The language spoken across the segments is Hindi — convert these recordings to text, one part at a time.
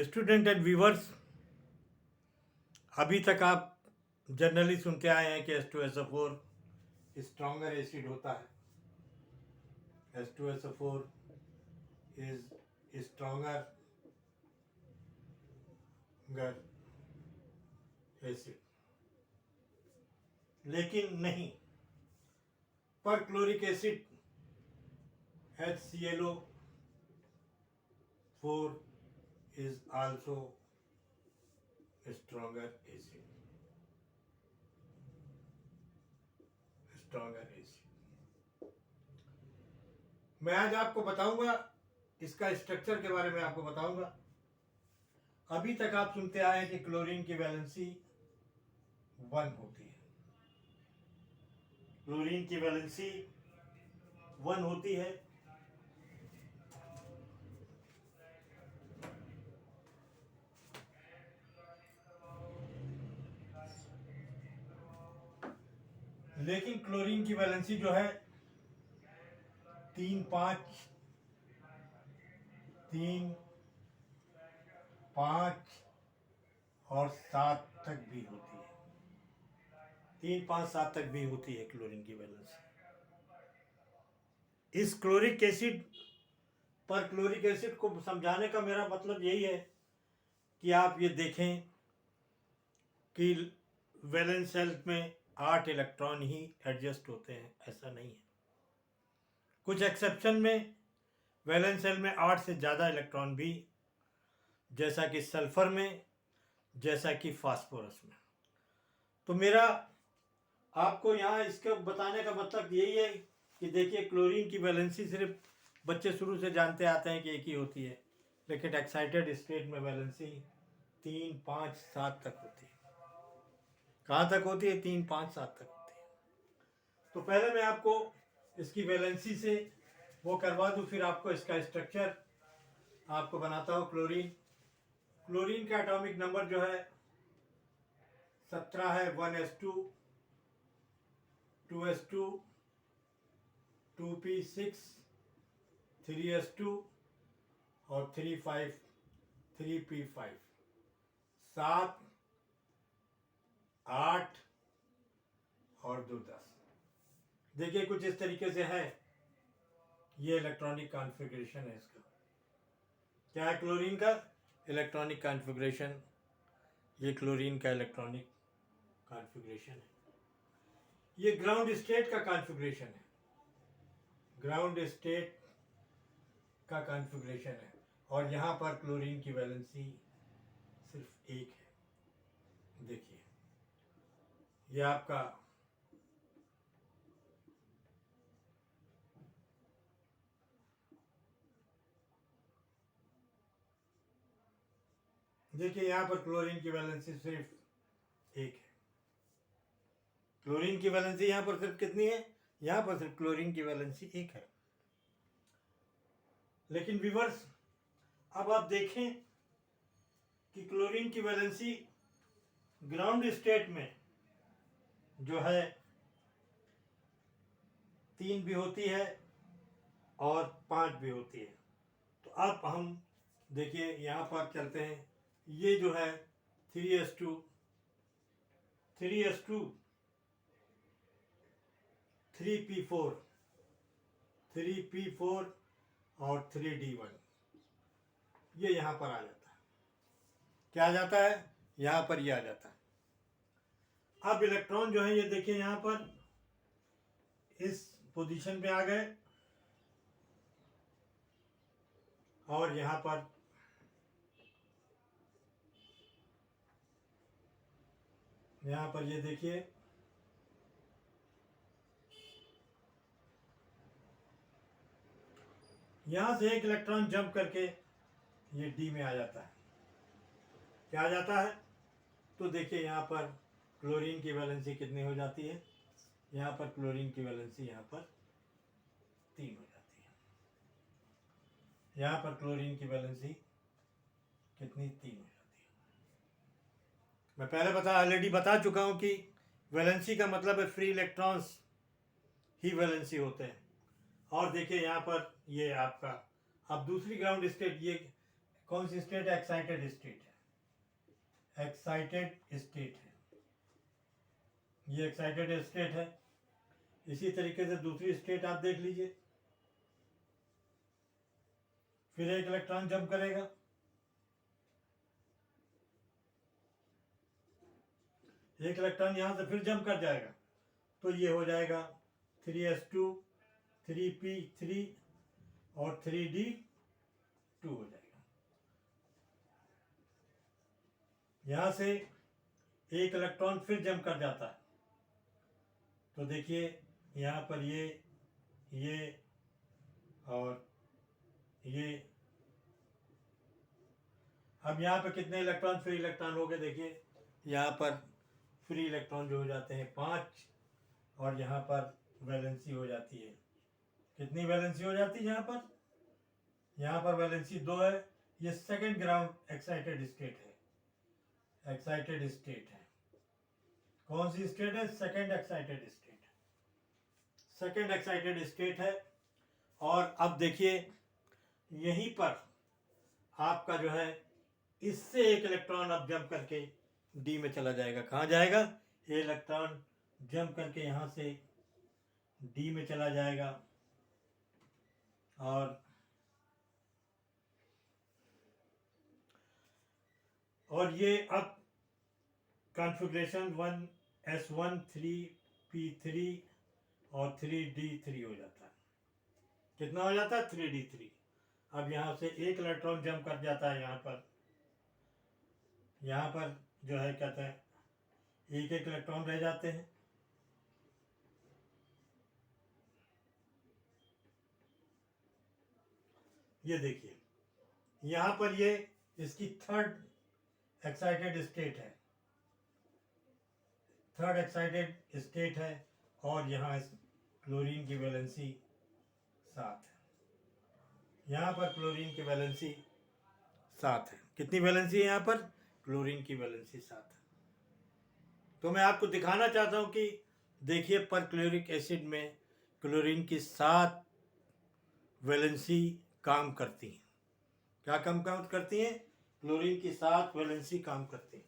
स्टूडेंट एंड व्यूवर्स, अभी तक आप जनरली सुनते आए हैं कि H2SO4 स्ट्रॉन्गर एसिड होता है। H2SO4 इज स्ट्रॉन्गर एसिड, लेकिन नहीं। Perchloric acid HClO4 is also stronger acid. मैं आज आपको बताऊंगा, इसका स्ट्रक्चर के बारे में आपको बताऊंगा। अभी तक आप सुनते आए कि क्लोरीन की वैलेंसी 1 होती है। क्लोरीन की वैलेंसी 1 होती है। लेकिन क्लोरीन की वैलेंसी जो है 3, 5 और 7 तक भी होती है। 3, 5, 7 तक भी होती है क्लोरीन की वैलेंसी। इस क्लोरिक एसिड पर क्लोरिक एसिड को समझाने का मेरा मतलब यही है कि आप ये देखें कि वैलेंस शेल में 8 इलेक्ट्रॉन ही एडजस्ट होते हैं, ऐसा नहीं है। कुछ एक्सेप्शन में वैलेंस शेल में 8 से ज़्यादा इलेक्ट्रॉन भी, जैसा कि सल्फर में, जैसा कि फास्फोरस में। तो मेरा आपको यहाँ इसका बताने का मतलब यही है कि देखिए, क्लोरीन की वैलेंसी सिर्फ बच्चे शुरू से जानते आते हैं कि एक ही होती है, लेकिन एक्साइटेड स्टेट में वैलेंसी 3, 5, 7 तक होती है। कहाँ तक होती है? 3, 5, 7 तक होती है। तो पहले मैं आपको इसकी वैलेंसी से वो करवा दूँ, फिर आपको इसका स्ट्रक्चर आपको बनाता हूँ। क्लोरीन का एटॉमिक नंबर जो है 17 है। 1s2, 2s2, 2p6, 3s2 और 3p5। 7, 8 और 2, 10। देखिए, कुछ इस तरीके से है। ये इलेक्ट्रॉनिक कॉन्फ़िगरेशन है इसका। क्या है क्लोरीन का इलेक्ट्रॉनिक कॉन्फ़िगरेशन? ये क्लोरीन का इलेक्ट्रॉनिक कॉन्फ़िगरेशन है। ये ग्राउंड स्टेट का कॉन्फ़िगरेशन है। ग्राउंड स्टेट का कॉन्फ़िगरेशन है। और यहाँ पर क्लोरीन की वैलेंसी सिर्फ 1 है। देखिए, ये आपका देखिए, यहाँ पर क्लोरीन की वैलेंसी सिर्फ 1 है। क्लोरीन की वैलेंसी यहाँ पर सिर्फ कितनी है? यहाँ पर सिर्फ क्लोरीन की वैलेंसी 1 है। लेकिन व्यूअर्स, अब आप देखें कि क्लोरीन की वैलेंसी ग्राउंड स्टेट में जो है 3 भी होती है और 5 भी होती है। तो अब हम देखिए, यहाँ पर चलते हैं। ये जो है 3s2, 3p4, 3p4 और 3d1, ये यहाँ पर आ जाता है। क्या आ जाता है? यहाँ पर ये आ जाता है। अब इलेक्ट्रॉन जो है, ये देखिए, यहाँ पर इस पोजीशन पे आ गए और यहाँ पर ये देखिए, यहाँ से एक इलेक्ट्रॉन जंप करके ये डी में आ जाता है। क्या आ जाता है? तो देखिए, यहाँ पर क्लोरीन की वैलेंसी कितनी हो जाती है? यहाँ पर क्लोरीन की वैलेंसी यहाँ पर 3 हो जाती है। यहाँ पर क्लोरीन की वैलेंसी कितनी? 3 हो जाती है। मैं पहले ऑलरेडी बता चुका हूँ कि वैलेंसी का मतलब है फ्री इलेक्ट्रॉन्स ही वैलेंसी होते हैं। और देखिए, यहाँ पर ये आपका अब दूसरी ग्राउंड स्टेट, ये कौन सी स्टेट है? एक्साइटेड स्टेट है, एक्साइटेड स्टेट है, ये एक्साइटेड स्टेट है। इसी तरीके से दूसरी स्टेट आप देख लीजिए, फिर एक इलेक्ट्रॉन जंप करेगा, एक इलेक्ट्रॉन यहां से फिर जंप कर जाएगा, तो ये हो जाएगा 3s2 3p3 और 3d2 हो जाएगा। यहां से एक इलेक्ट्रॉन फिर जंप कर जाता है, तो देखिए यहाँ पर ये और ये, अब यहाँ पे कितने इलेक्ट्रॉन फ्री इलेक्ट्रॉन हो गए? देखिए यहाँ पर फ्री इलेक्ट्रॉन जो हो जाते हैं 5, और यहाँ पर वैलेंसी हो जाती है, कितनी वैलेंसी हो जाती है यहाँ पर? यहाँ पर वैलेंसी 2 है। ये सेकेंड ग्राउंड एक्साइटेड स्टेट है, एक्साइटेड स्टेट है। कौन सी स्टेट है? Second excited state, second excited state है। और अब देखिए यहीं पर आपका जो है, इससे एक इलेक्ट्रॉन अब जंप करके डी में चला जाएगा। कहाँ जाएगा? ये इलेक्ट्रॉन जंप करके यहाँ से डी में चला जाएगा, और ये अब कॉन्फ़िगरेशन 1s1 3p3 और 3d3 हो जाता है। कितना हो जाता है? 3d3। अब यहाँ से एक इलेक्ट्रॉन जंप कर जाता है, यहाँ पर जो है कहते हैं एक एक इलेक्ट्रॉन रह जाते हैं। ये देखिए यहाँ पर ये इसकी थर्ड एक्साइटेड स्टेट है, थर्ड एक्साइटेड स्टेट है, और यहाँ इस क्लोरीन की वैलेंसी 7 है। यहाँ पर क्लोरीन की वैलेंसी 7 है। कितनी वैलेंसी है यहाँ पर? क्लोरीन की वैलेंसी 7 है। तो मैं आपको दिखाना चाहता हूँ कि देखिए परक्लोरिक एसिड में क्लोरीन की 7 वैलेंसी काम करती हैं। क्या काम करती हैं? क्लोरीन की 7 वैलेंसी काम करती हैं।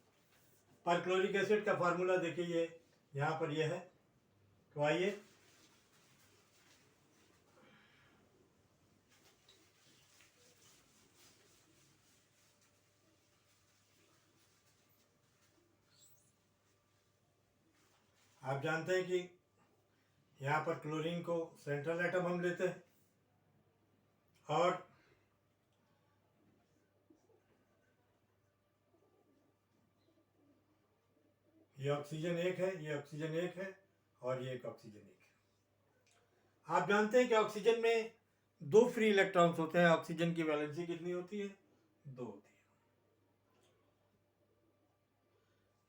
परक्लोरिक एसिड का फार्मूला देखिए, ये यहाँ पर ये है। तो आइए आप जानते हैं कि यहाँ पर क्लोरीन को सेंट्रल एटम हम लेते हैं, और ये ऑक्सीजन 1 है, ये ऑक्सीजन 1 है, और ये एक ऑक्सीजन 1 है। आप जानते हैं कि ऑक्सीजन में 2 फ्री इलेक्ट्रॉन्स होते हैं। ऑक्सीजन की वैलेंसी कितनी होती है? 2 होती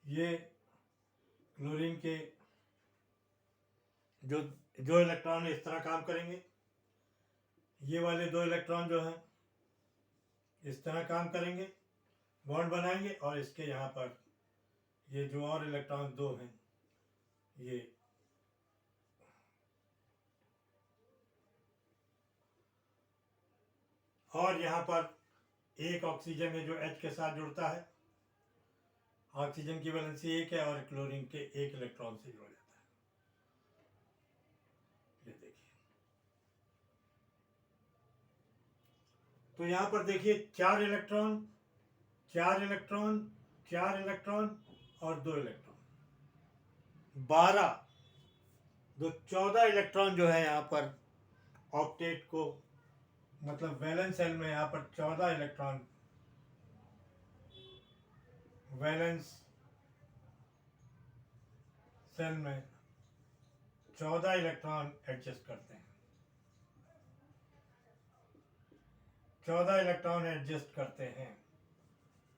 है। ये क्लोरीन के जो इलेक्ट्रॉन इस तरह काम करेंगे, ये वाले 2 इलेक्ट्रॉन जो हैं इस तरह काम करेंगे, बॉन्ड बनाएंगे, और इसके यहाँ पर ये जो और इलेक्ट्रॉन 2 हैं, ये और यहाँ पर एक ऑक्सीजन है जो H के साथ जुड़ता है। ऑक्सीजन की वैलेंसी 1 है, और क्लोरीन के 1 इलेक्ट्रॉन से जुड़ जाता है। ये देखिए, तो यहाँ पर देखिए 4 इलेक्ट्रॉन, 4 इलेक्ट्रॉन, 4 इलेक्ट्रॉन और 2 इलेक्ट्रॉन, 12, तो 14 इलेक्ट्रॉन जो है यहाँ पर ऑक्टेट को, मतलब वैलेंस सेल में यहाँ पर 14 इलेक्ट्रॉन वैलेंस सेल में 14 इलेक्ट्रॉन एडजस्ट करते हैं, 14 इलेक्ट्रॉन एडजस्ट करते हैं,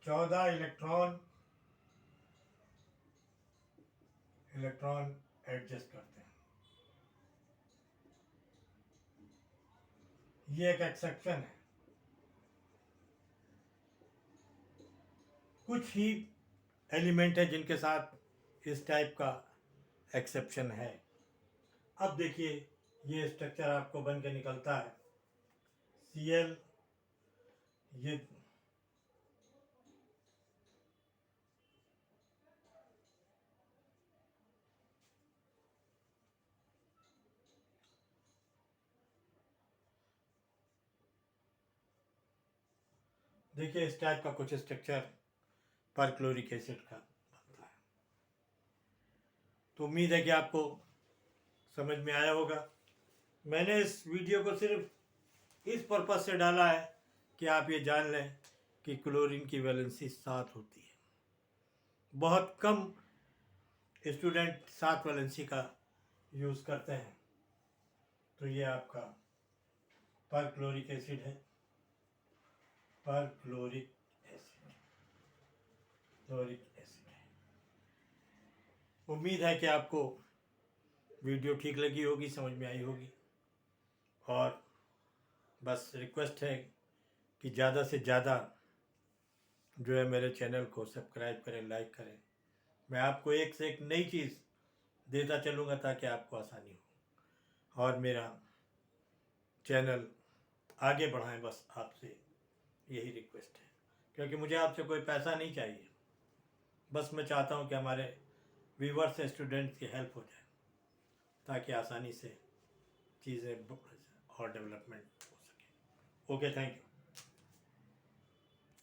14 इलेक्ट्रॉन एडजस्ट करते हैं। ये एक एक्सेप्शन है। कुछ ही एलिमेंट है जिनके साथ इस टाइप का एक्सेप्शन है। अब देखिए ये स्ट्रक्चर आपको बन के निकलता है। Cl, ये देखिए इस टाइप का कुछ स्ट्रक्चर परक्लोरिक एसिड का बनता है। तो उम्मीद है कि आपको समझ में आया होगा। मैंने इस वीडियो को सिर्फ इस पर्पज से डाला है कि आप ये जान लें कि क्लोरीन की वैलेंसी 7 होती है। बहुत कम स्टूडेंट 7 वैलेंसी का यूज़ करते हैं। तो ये आपका परक्लोरिक एसिड है, परक्लोरिक एसिड, क्लोरिक एसिड है। उम्मीद है कि आपको वीडियो ठीक लगी होगी, समझ में आई होगी। और बस रिक्वेस्ट है कि ज़्यादा से ज़्यादा जो है मेरे चैनल को सब्सक्राइब करें, लाइक करें। मैं आपको एक से एक नई चीज़ देता चलूँगा ताकि आपको आसानी हो और मेरा चैनल आगे बढ़ाएं। बस आपसे यही रिक्वेस्ट है, क्योंकि मुझे आपसे कोई पैसा नहीं चाहिए। बस मैं चाहता हूँ कि हमारे व्यूवर्स से स्टूडेंट्स की हेल्प हो जाए ताकि आसानी से चीज़ें और डेवलपमेंट हो सके। Okay, thank you.